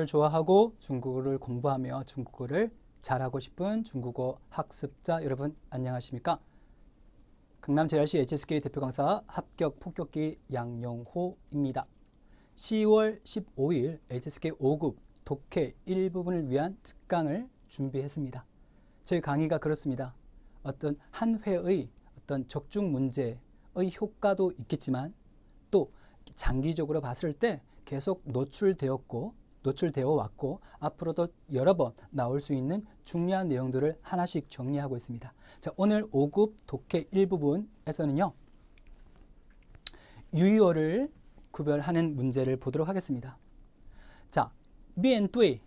좋아하고 중국어를 공부하며 중국어를 잘하고 싶은 중국어 학습자 여러분 안녕하십니까? 강남제랄시 HSK 대표 강사 합격 폭격기 양용호입니다. 10월 15일 HSK 5급 독해 일부분을 위한 특강을 준비했습니다. 저희 강의가 그렇습니다. 어떤 한 회의 어떤 적중 문제의 효과도 있겠지만 또 장기적으로 봤을 때 계속 노출되어 왔고 앞으로도 여러 번 나올 수 있는 중요한 내용들을 하나씩 정리하고 있습니다. 자, 오늘 5급 독해 일부분에서는요. 유의어를 구별하는 문제를 보도록 하겠습니다. 자, 面对,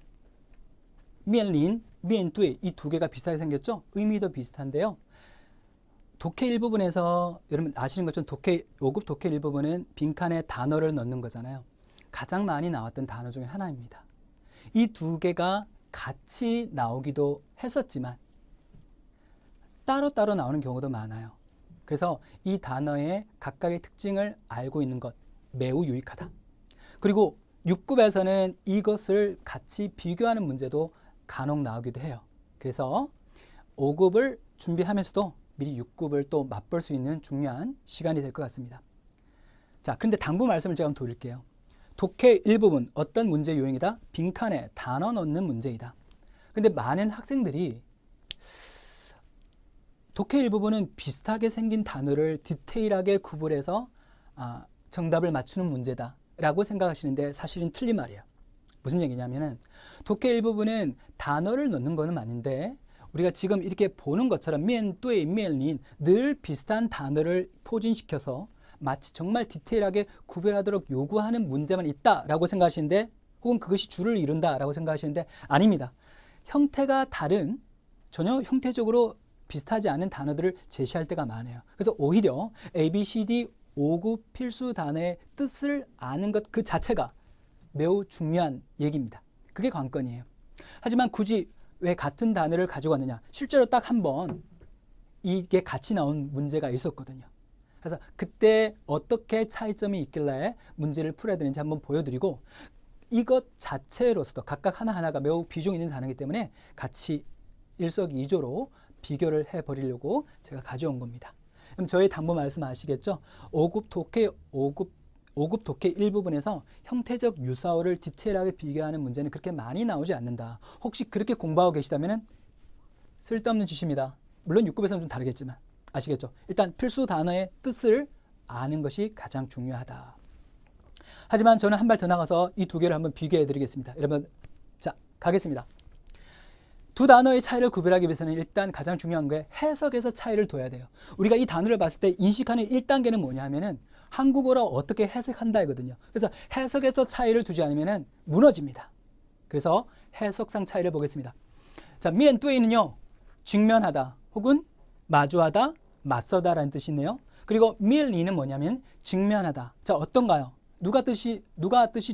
面临, 面对 이 두 개가 비슷하게 생겼죠? 의미도 비슷한데요. 독해 일부분에서 여러분 아시는 것처럼 5급 독해 일부분은 빈칸에 단어를 넣는 거잖아요. 가장 많이 나왔던 단어 중에 하나입니다. 이 두 개가 같이 나오기도 했었지만 따로따로 나오는 경우도 많아요. 그래서 이 단어의 각각의 특징을 알고 있는 것 매우 유익하다. 그리고 6급에서는 이것을 같이 비교하는 문제도 간혹 나오기도 해요. 그래서 5급을 준비하면서도 미리 6급을 또 맛볼 수 있는 중요한 시간이 될 것 같습니다. 자, 그런데 당부 말씀을 제가 한번 드릴게요. 독해 일부분 어떤 문제 요행이다? 빈칸에 단어 넣는 문제이다. 근데 많은 학생들이 독해 일부분은 비슷하게 생긴 단어를 디테일하게 구분해서 정답을 맞추는 문제다 라고 생각하시는데 사실은 틀린 말이에요. 무슨 얘기냐면은 독해 일부분은 단어를 넣는 거는 맞는데 우리가 지금 이렇게 보는 것처럼 面对面临 늘 비슷한 단어를 포진시켜서 마치 정말 디테일하게 구별하도록 요구하는 문제만 있다라고 생각하시는데 혹은 그것이 주를 이룬다라고 생각하시는데 아닙니다. 형태가 다른 전혀 형태적으로 비슷하지 않은 단어들을 제시할 때가 많아요. 그래서 오히려 ABCD 5급 필수 단어의 뜻을 아는 것 그 자체가 매우 중요한 얘기입니다. 그게 관건이에요. 하지만 굳이 왜 같은 단어를 가지고 왔느냐? 실제로 딱 한 번 이게 같이 나온 문제가 있었거든요. 그래서 그때 어떻게 차이점이 있길래 문제를 풀어야 되는지 한번 보여드리고 이것 자체로서도 각각 하나하나가 매우 비중 있는 단어이기 때문에 같이 일석이조로 비교를 해버리려고 제가 가져온 겁니다. 그럼 저의 당부 말씀 아시겠죠? 5급 독해 일부분에서 형태적 유사어를 디테일하게 비교하는 문제는 그렇게 많이 나오지 않는다. 혹시 그렇게 공부하고 계시다면 쓸데없는 짓입니다. 물론 6급에서는 좀 다르겠지만 아시겠죠? 일단 필수 단어의 뜻을 아는 것이 가장 중요하다. 하지만 저는 한 발 더 나가서 이 두 개를 한번 비교해 드리겠습니다. 여러분, 자, 가겠습니다. 두 단어의 차이를 구별하기 위해서는 일단 가장 중요한 게 해석에서 차이를 둬야 돼요. 우리가 이 단어를 봤을 때 인식하는 1단계는 뭐냐 하면은 한국어로 어떻게 해석한다거든요. 그래서 해석에서 차이를 두지 않으면 무너집니다. 그래서 해석상 차이를 보겠습니다. 자, 面对는요, 직면하다 혹은 마주하다, 맞서다라는 뜻이네요. 그리고 面临는 뭐냐면 직면하다. 자, 어떤가요? 누가 뜻이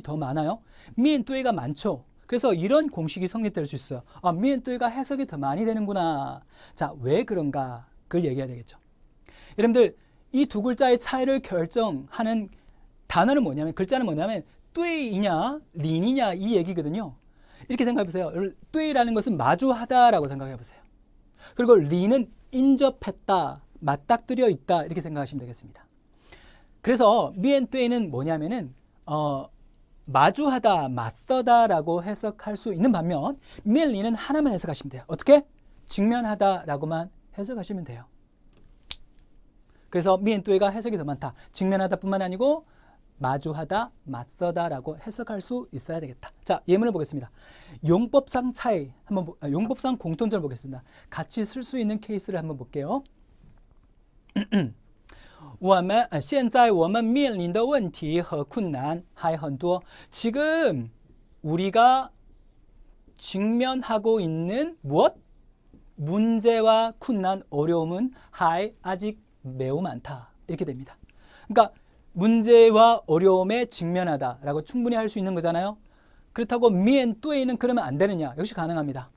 더 많아요? 面对가 많죠. 그래서 이런 공식이 성립될 수 있어요. 面对가 해석이 더 많이 되는구나. 자, 왜 그런가? 그걸 얘기해야 되겠죠. 여러분들 이 두 글자의 차이를 결정하는 단어는 뭐냐면 글자는 뭐냐면 对이냐 临이냐 이 얘기거든요. 이렇게 생각해 보세요. 对라는 것은 마주하다라고 생각해 보세요. 그리고 临은 인접했다, 맞닥뜨려 있다 이렇게 생각하시면 되겠습니다. 그래서 面对는 뭐냐면은 마주하다, 맞서다라고 해석할 수 있는 반면 面临은 하나만 해석하시면 돼요. 어떻게? 직면하다라고만 해석하시면 돼요. 그래서 面对가 해석이 더 많다. 직면하다뿐만 아니고 마주하다, 맞서다라고 해석할 수 있어야 되겠다. 자, 예문을 보겠습니다. 용법상 차이 용법상 공통점을 보겠습니다. 같이 쓸 수 있는 케이스를 한번 볼게요. 现在我们面临的问题和困难还很多. 지금 우리가 직면하고 있는 무엇? 문제와困难, 어려움은 아직 매우 많다. 이렇게 됩니다. 그러니까 문제와 어려움에 직면하다라고 충분히 할 수 있는 거잖아요. 그렇다고 面对는 그러면 안 되느냐? 역시 가능합니다.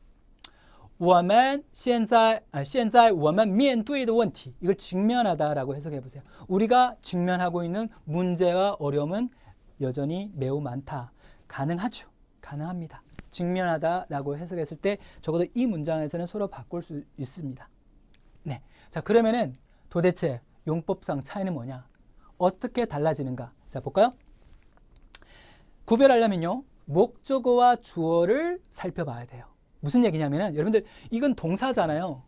现在我们面对的问题 이걸 직면하다라고 해석해 보세요. 우리가 직면하고 있는 문제와 어려움은 여전히 매우 많다. 가능하죠. 가능합니다. 직면하다라고 해석했을 때 적어도 이 문장에서는 서로 바꿀 수 있습니다. 네, 자 그러면은 도대체 용법상 차이는 뭐냐? 어떻게 달라지는가? 자 볼까요? 구별하려면요, 목적어와 주어를 살펴봐야 돼요. 무슨 얘기냐면은 여러분들 이건 동사잖아요.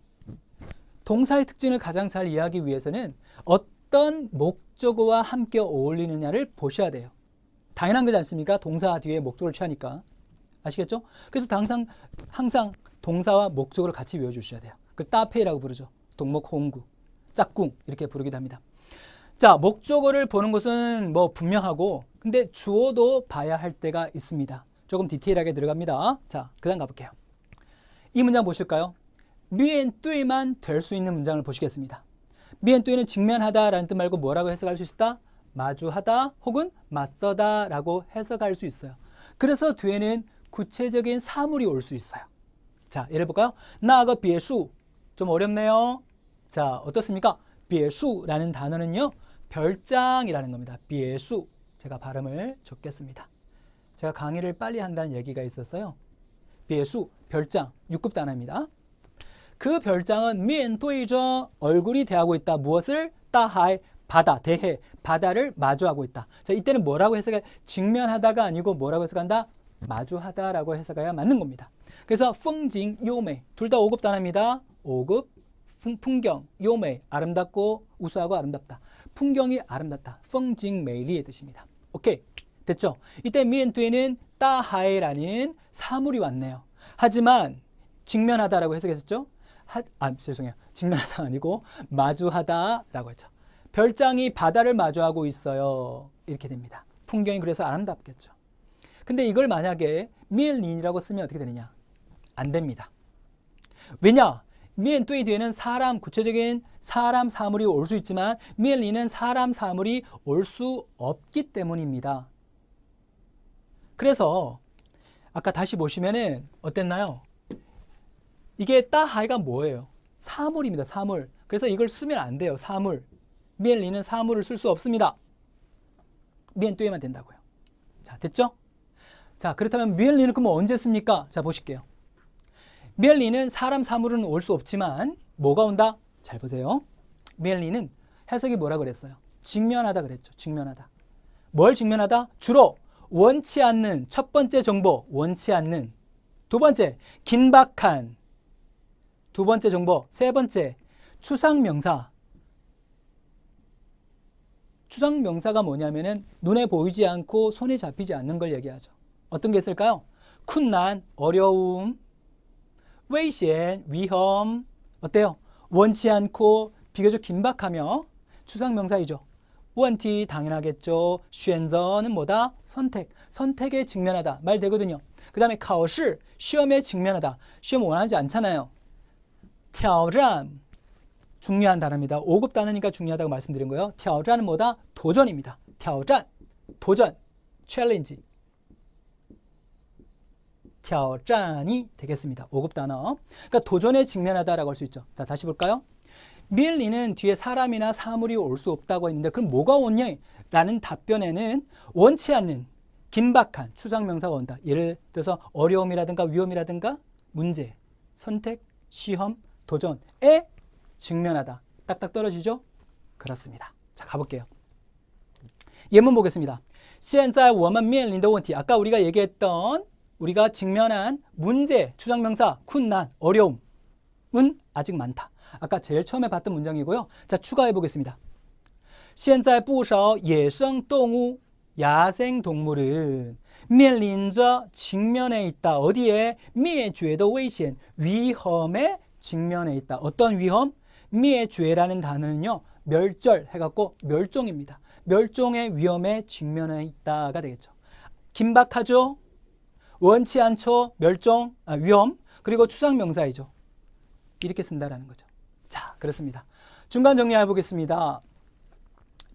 동사의 특징을 가장 잘 이해하기 위해서는 어떤 목적어와 함께 어울리느냐를 보셔야 돼요. 당연한 거지 않습니까? 동사 뒤에 목적어를 취하니까. 아시겠죠? 그래서 항상 동사와 목적어를 같이 외워주셔야 돼요. 그걸 따페이라고 부르죠. 동목, 호응구, 짝꿍 이렇게 부르기도 합니다. 자, 목적어를 보는 것은 뭐 분명하고 근데 주어도 봐야 할 때가 있습니다. 조금 디테일하게 들어갑니다. 자, 그 다음 가볼게요. 이 문장 보실까요? 미엔뚜이만 될 수 있는 문장을 보시겠습니다. 미엔뚜이는 직면하다라는 뜻 말고 뭐라고 해석할 수 있다? 마주하다 혹은 맞서다 라고 해석할 수 있어요. 그래서 뒤에는 구체적인 사물이 올 수 있어요. 자, 예를 볼까요? 나가 비에수. 좀 어렵네요. 자, 어떻습니까? 비에수라는 단어는요, 별장이라는 겁니다. 비에수. 제가 발음을 적겠습니다. 제가 강의를 빨리 한다는 얘기가 있었어요. 비에수, 별장, 6급 단어입니다. 그 별장은 미엔도이저 얼굴이 대하고 있다. 무엇을? 따하이, 바다, 대해, 바다를 마주하고 있다. 자, 이때는 뭐라고 해석해? 직면하다가 아니고 뭐라고 해석한다? 마주하다라고 해석해야 맞는 겁니다. 그래서 풍징, 요메 둘 다 5급 단어입니다. 5급 풍경, 요메 아름답고 우수하고 아름답다. 풍경이 아름답다. 풍징 메이리의 뜻입니다. 오케이, 됐죠? 이때 미엔투에는 따하에라는 사물이 왔네요. 하지만 직면하다라고 해석했었죠? 죄송해요. 직면하다 아니고 마주하다라고 했죠. 별장이 바다를 마주하고 있어요. 이렇게 됩니다. 풍경이 그래서 아름답겠죠. 근데 이걸 만약에 미엘린이라고 쓰면 어떻게 되느냐? 안 됩니다. 왜냐? 미엔뚜이 뒤에는 사람, 구체적인 사람, 사물이 올 수 있지만 미엘린은 사람, 사물이 올 수 없기 때문입니다. 그래서 아까 다시 보시면은 어땠나요? 이게 따하이가 뭐예요? 사물입니다. 사물. 그래서 이걸 쓰면 안 돼요. 사물. 미엘린은 사물을 쓸 수 없습니다. 미엔뚜이만 된다고요. 자, 됐죠? 자, 그렇다면 미엘린은 그럼 언제 씁니까? 자, 보실게요. 미엘린은 사람, 사물은 올 수 없지만 뭐가 온다? 잘 보세요. 미엘린은 해석이 뭐라 그랬어요? 직면하다 그랬죠. 직면하다. 뭘 직면하다? 주로 원치 않는 첫 번째 정보, 원치 않는. 두 번째, 긴박한. 두 번째 정보. 세 번째, 추상명사. 추상명사가 뭐냐면은 눈에 보이지 않고 손에 잡히지 않는 걸 얘기하죠. 어떤 게 있을까요? 쿤난, 어려움, 웨이시엔, 위험. 어때요? 원치 않고 비교적 긴박하며 추상명사이죠. 원티 당연하겠죠. 쉔저는 뭐다? 선택. 선택에 직면하다. 말 되거든요. 그 다음에 카오시, 시험에 직면하다. 시험 원하지 않잖아요. 挑战 중요한 단어입니다. 5급 단어니까 중요하다고 말씀드린 거예요. 挑战은 뭐다? 도전입니다. 挑战, 도전, 챌린지. 挑战이 되겠습니다. 5급 단어. 그러니까 도전에 직면하다라고 할 수 있죠. 자, 다시 볼까요? 미엘린은 뒤에 사람이나 사물이 올 수 없다고 했는데 그럼 뭐가 오냐? 라는 답변에는 원치 않는 긴박한 추상명사가 온다. 예를 들어서 어려움이라든가 위험이라든가 문제, 선택, 시험, 도전에 직면하다. 딱딱 떨어지죠? 그렇습니다. 자, 가볼게요. 예문 보겠습니다. 现在我们面临的问题 아까 우리가 얘기했던 우리가 직면한 문제, 추상명사, 쿤난, 어려움은 아직 많다. 아까 제일 처음에 봤던 문장이고요. 자, 추가해 보겠습니다. 现在不少野生动物 야생동물은 面临着 직면해 있다. 어디에? 灭绝的危险 위험에 직면해 있다. 어떤 위험? 灭绝라는 단어는요. 멸절 해갖고 멸종입니다. 멸종의 위험에 직면해 있다가 되겠죠. 긴박하죠? 원치 않죠? 멸종, 위험. 그리고 추상명사이죠. 이렇게 쓴다라는 거죠. 자, 그렇습니다. 중간 정리해 보겠습니다.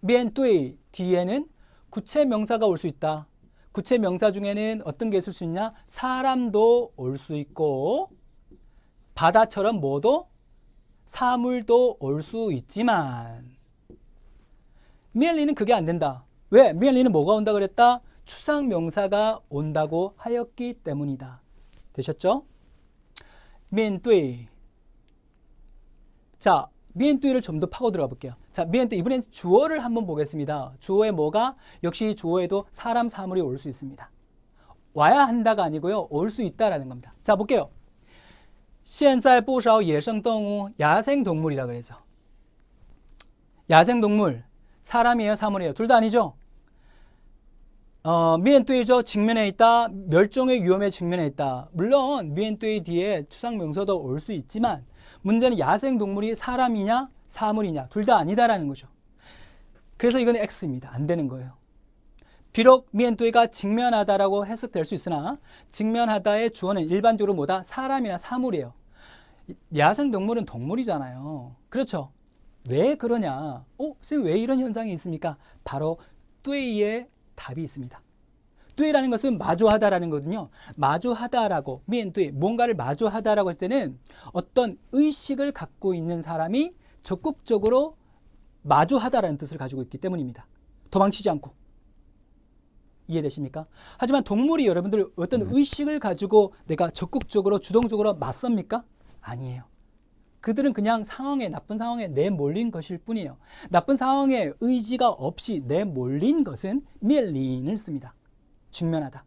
面对 뒤에는 구체명사가 올 수 있다. 구체명사 중에는 어떤 게 있을 수 있냐? 사람도 올 수 있고 바다처럼 뭐도? 사물도 올 수 있지만 미엘린은 그게 안 된다. 왜? 미엘린은 뭐가 온다 그랬다? 추상명사가 온다고 하였기 때문이다. 되셨죠? 面对. 자, 面对를 좀 더 파고 들어가 볼게요. 자, 面对 이번엔 주어를 한번 보겠습니다. 주어에 뭐가? 역시 주어에도 사람, 사물이 올 수 있습니다. 와야 한다가 아니고요. 올 수 있다라는 겁니다. 자, 볼게요. 现在不少野生动物, 야생동물이라 그러죠. 야생동물, 사람이에요, 사물이에요? 둘 다 아니죠? 面对죠, 직면에 있다, 멸종의 위험에 직면해 있다. 물론 面对 뒤에 추상명사도 올 수 있지만 문제는 야생동물이 사람이냐 사물이냐 둘 다 아니다라는 거죠. 그래서 이건 X입니다. 안 되는 거예요. 비록 面对가 직면하다라고 해석될 수 있으나 직면하다의 주어는 일반적으로 뭐다? 사람이나 사물이에요. 야생동물은 동물이잖아요. 그렇죠? 왜 그러냐? 선생님 왜 이런 현상이 있습니까? 바로 对의 답이 있습니다. 对라는 것은 마주하다라는 거거든요. 마주하다라고, 面对, 뭔가를 마주하다라고 했을 때는 어떤 의식을 갖고 있는 사람이 적극적으로 마주하다라는 뜻을 가지고 있기 때문입니다. 도망치지 않고. 이해되십니까? 하지만 동물이 여러분들 어떤 의식을 가지고 내가 적극적으로 주동적으로 맞섭니까? 아니에요. 그들은 그냥 상황에, 나쁜 상황에 내몰린 것일 뿐이에요. 나쁜 상황에 의지가 없이 내몰린 것은 面临을 씁니다. 직면하다.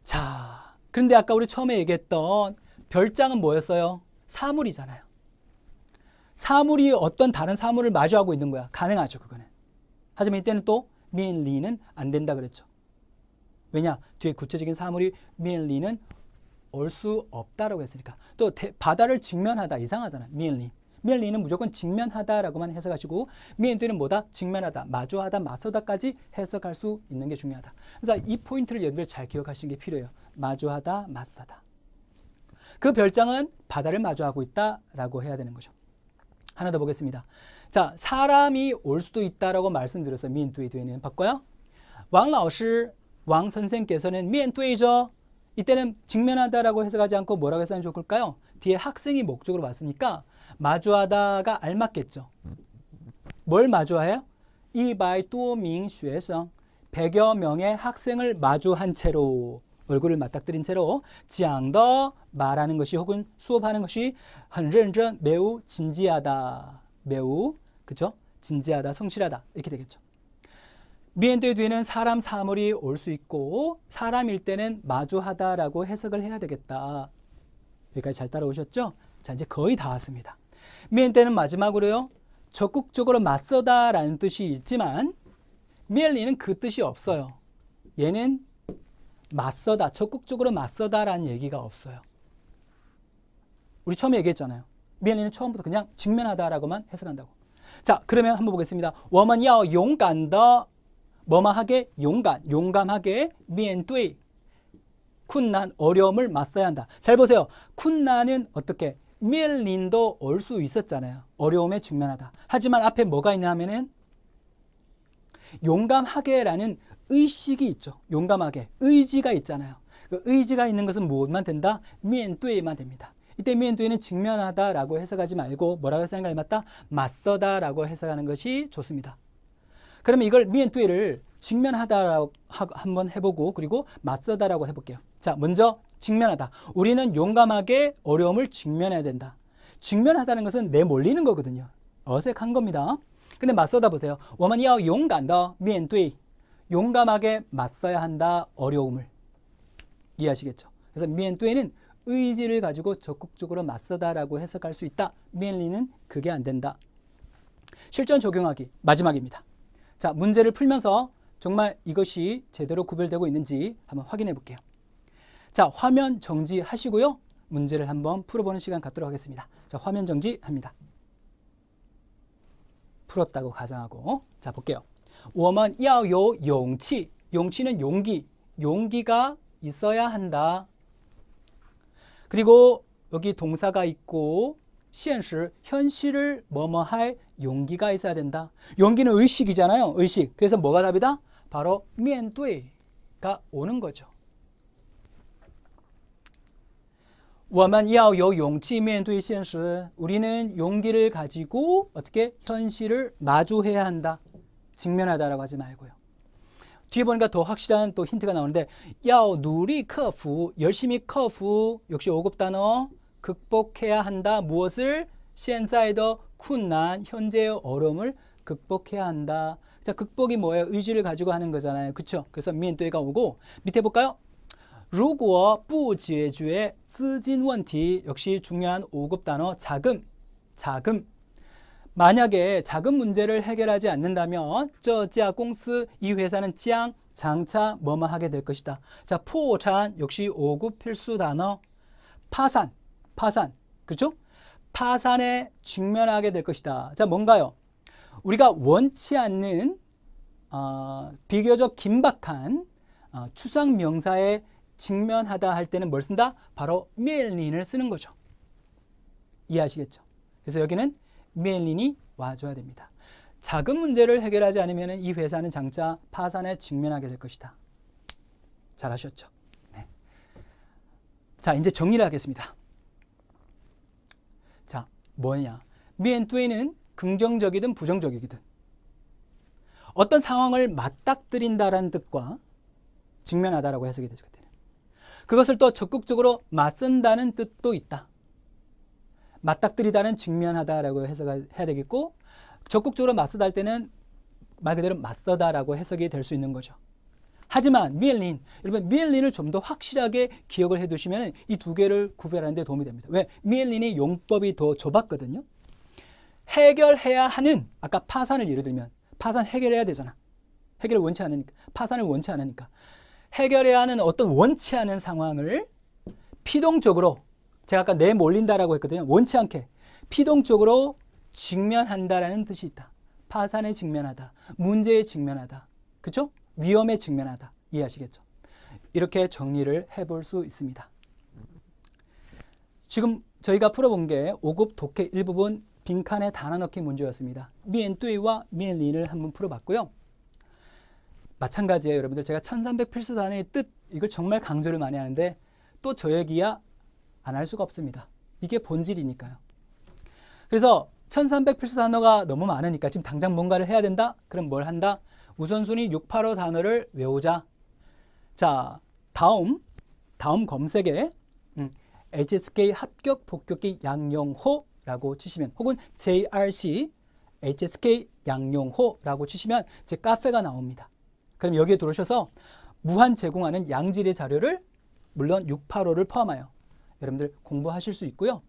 자, 그런데 아까 우리 처음에 얘기했던 별장은 뭐였어요? 사물이잖아요. 사물이 어떤 다른 사물을 마주하고 있는 거야. 가능하죠, 그거는. 하지만 이때는 또 面临은 안 된다 그랬죠. 왜냐? 뒤에 구체적인 사물이 面临은 올 수 없다라고 했으니까. 또 바다를 직면하다 이상하잖아. 面临. 面临은 무조건 직면하다라고만 해석하시고 面对는 뭐다? 직면하다, 마주하다, 맞서다까지 해석할 수 있는 게 중요하다. 그래서 이 포인트를 여러분들 잘 기억하시는 게 필요해요. 마주하다, 맞서다. 그 별장은 바다를 마주하고 있다라고 해야 되는 거죠. 하나 더 보겠습니다. 자, 사람이 올 수도 있다라고 말씀드렸어요. 面对 뒤에는 바꿔요. 왕老师, 왕 선생께서는 面对죠. 이때는 직면하다라고 해석하지 않고 뭐라고 해석하면 좋을까요? 뒤에 학생이 목적으로 왔으니까 마주하다가 알맞겠죠. 뭘 마주해요? 100多名学生, 100여 명의 학생을 마주한 채로, 얼굴을 맞닥뜨린 채로 讲的, 말하는 것이 혹은 수업하는 것이 很认真, 매우 진지하다, 매우, 그죠? 진지하다, 성실하다 이렇게 되겠죠. 面对 뒤에는 사람, 사물이 올 수 있고 사람일 때는 마주하다라고 해석을 해야 되겠다. 여기까지 잘 따라오셨죠? 자, 이제 거의 다 왔습니다. 面对는 마지막으로요. 적극적으로 맞서다라는 뜻이 있지만 面临은 그 뜻이 없어요. 얘는 맞서다, 적극적으로 맞서다라는 얘기가 없어요. 우리 처음에 얘기했잖아요. 面临은 처음부터 그냥 직면하다라고만 해석한다고. 자, 그러면 한번 보겠습니다. 我们要勇敢的 뭐뭐하게 용감하게 面对 困难, 어려움을 맞서야 한다. 잘 보세요. 困难은 어떻게? 面临도 올 수 있었잖아요. 어려움에 직면하다. 하지만 앞에 뭐가 있냐 하면은 용감하게라는 의식이 있죠. 용감하게. 의지가 있잖아요. 그 의지가 있는 것은 무엇만 된다? 面对만 됩니다. 이때 面对는 직면하다라고 해석하지 말고 뭐라고 해석하는 게 맞다? 맞서다라고 해석하는 것이 좋습니다. 그러면 이걸 面对를 직면하다라고 한번 해보고 그리고 맞서다라고 해볼게요. 자, 먼저 직면하다. 우리는 용감하게 어려움을 직면해야 된다. 직면하다는 것은 내몰리는 거거든요. 어색한 겁니다. 근데 맞서다 보세요. 我们要勇敢的面对 용감하게 맞서야 한다. 어려움을. 이해하시겠죠? 그래서 面对는 의지를 가지고 적극적으로 맞서다라고 해석할 수 있다. 面临는 그게 안 된다. 실전 적용하기 마지막입니다. 자, 문제를 풀면서 정말 이것이 제대로 구별되고 있는지 한번 확인해 볼게요. 자, 화면 정지하시고요. 문제를 한번 풀어보는 시간 갖도록 하겠습니다. 자, 화면 정지합니다. 풀었다고 가정하고. 자, 볼게요. 我们要有勇气. 용치는 용기. 용기가 있어야 한다. 그리고 여기 동사가 있고 现实, 현실을 뭐뭐 할 용기가 있어야 된다. 용기는 의식이잖아요. 의식. 그래서 뭐가 답이다? 바로 面对가 오는 거죠. 我们要有勇气面对现实. 우리는 용기를 가지고 어떻게 현실을 마주해야 한다. 직면하다라고 하지 말고요. 뒤에 보니까 더 확실한 또 힌트가 나오는데 要努力克服 열심히 克服 역시 5급 단어 극복해야 한다. 무엇을? 现在的困难 현재의 어려움을 극복해야 한다. 자, 극복이 뭐예요? 의지를 가지고 하는 거잖아요. 그쵸? 그래서 面对가 오고 밑에 볼까요? 如果不解决资金问题 역시 중요한 5급 단어 자금. 만약에 자금 문제를 해결하지 않는다면 这家公司 이 회사는 장차 뭐뭐 하게 될 것이다. 자, 포찬 역시 5급 필수 단어 파산. 그렇죠? 파산에 직면하게 될 것이다. 자, 뭔가요? 우리가 원치 않는 비교적 긴박한 추상 명사에 직면하다 할 때는 뭘 쓴다? 바로 面临을 쓰는 거죠. 이해하시겠죠? 그래서 여기는 面临이 와줘야 됩니다. 자금 문제를 해결하지 않으면 이 회사는 장차 파산에 직면하게 될 것이다. 잘하셨죠? 네. 자, 이제 정리를 하겠습니다. 자, 뭐냐? 面对는 긍정적이든 부정적이든 어떤 상황을 맞닥뜨린다라는 뜻과 직면하다라고 해석이 되죠. 그것을 또 적극적으로 맞선다는 뜻도 있다. 맞닥뜨리다는 직면하다라고 해석해야 되겠고 적극적으로 맞서다 할 때는 말 그대로 맞서다라고 해석이 될 수 있는 거죠. 하지만 미엘린, 여러분 미엘린을 좀 더 확실하게 기억을 해두시면 이 두 개를 구별하는 데 도움이 됩니다. 왜? 미엘린의 용법이 더 좁았거든요. 해결해야 하는, 아까 파산을 예를 들면 파산 해결해야 되잖아. 해결을 원치 않으니까, 파산을 원치 않으니까 해결해야 하는 어떤 원치 않은 상황을 피동적으로, 제가 아까 내몰린다라고 했거든요. 원치 않게 피동적으로 직면한다라는 뜻이 있다. 파산에 직면하다, 문제에 직면하다, 그렇죠? 위험에 직면하다. 이해하시겠죠? 이렇게 정리를 해볼 수 있습니다. 지금 저희가 풀어본 게 5급 독해 일부분 빈칸에 단어 넣기 문제였습니다. 面对와 面临을 한번 풀어봤고요. 마찬가지예요. 여러분들 제가 1300 필수 단어의 뜻, 이걸 정말 강조를 많이 하는데 또 저 얘기야 안 할 수가 없습니다. 이게 본질이니까요. 그래서 1300 필수 단어가 너무 많으니까 지금 당장 뭔가를 해야 된다? 그럼 뭘 한다? 우선순위 685 단어를 외우자. 자, 다음 검색에 HSK 합격 복격기 양용호라고 치시면, 혹은 JRC HSK 양용호라고 치시면 제 카페가 나옵니다. 그럼 여기에 들어오셔서 무한 제공하는 양질의 자료를, 물론 685를 포함하여 여러분들 공부하실 수 있고요.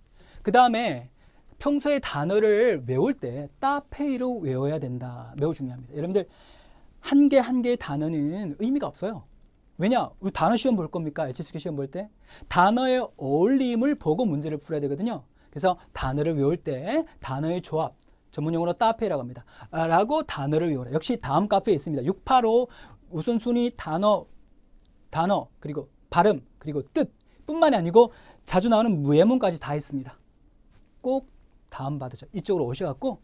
그 다음에 평소에 단어를 외울 때 따페이로 외워야 된다. 매우 중요합니다. 여러분들 한 개 한 개의 단어는 의미가 없어요. 왜냐? 우리 단어 시험 볼 겁니까? HSK 시험 볼 때 단어의 어울림을 보고 문제를 풀어야 되거든요. 그래서 단어를 외울 때 단어의 조합, 전문용어로 따페이라고 합니다. 라고 단어를 외워라. 역시 다음 카페에 있습니다. 685 우선순위 단어 그리고 발음 그리고 뜻 뿐만이 아니고 자주 나오는 무예문까지 다 있습니다. 꼭 다음 받으셔. 이쪽으로 오셔갖고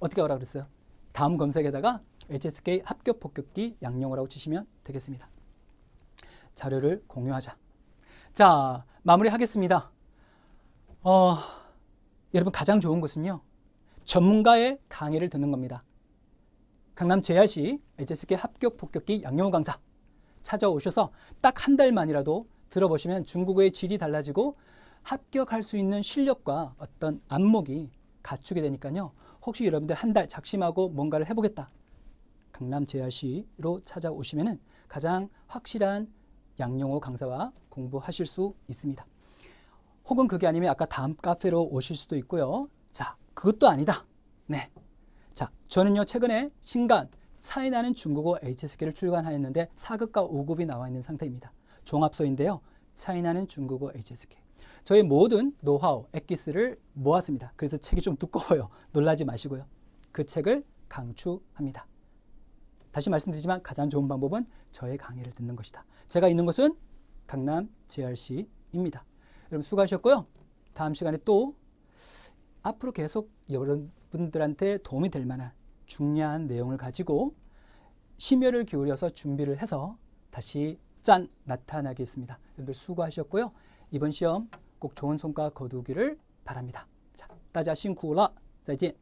어떻게 하라고 그랬어요? 다음 검색에다가 HSK 합격 복격기 양용호라고 치시면 되겠습니다. 자료를 공유하자. 자, 마무리하겠습니다. 여러분 가장 좋은 것은요, 전문가의 강의를 듣는 겁니다. 강남 JRC HSK 합격 복격기 양용호 강사 찾아오셔서 딱 한 달만이라도 들어보시면 중국어의 질이 달라지고 합격할 수 있는 실력과 어떤 안목이 갖추게 되니까요. 혹시 여러분들 한 달 작심하고 뭔가를 해보겠다, 강남 JRC로 찾아오시면 가장 확실한 양용호 강사와 공부하실 수 있습니다. 혹은 그게 아니면 아까 다음 카페로 오실 수도 있고요. 자, 그것도 아니다. 네. 자, 저는요 최근에 신간 차이나는 중국어 HSK를 출간하였는데 4급과 5급이 나와 있는 상태입니다. 종합서인데요. 차이나는 중국어 HSK. 저의 모든 노하우, 엑기스를 모았습니다. 그래서 책이 좀 두꺼워요. 놀라지 마시고요. 그 책을 강추합니다. 다시 말씀드리지만 가장 좋은 방법은 저의 강의를 듣는 것이다. 제가 있는 곳은 강남 JRC입니다. 여러분 수고하셨고요. 다음 시간에 또 앞으로 계속 여러분들한테 도움이 될 만한 중요한 내용을 가지고 심혈을 기울여서 준비를 해서 다시 짠! 나타나겠습니다. 여러분들 수고하셨고요. 이번 시험 꼭 좋은 성과 거두기를 바랍니다. 자, 大家辛苦了，再见。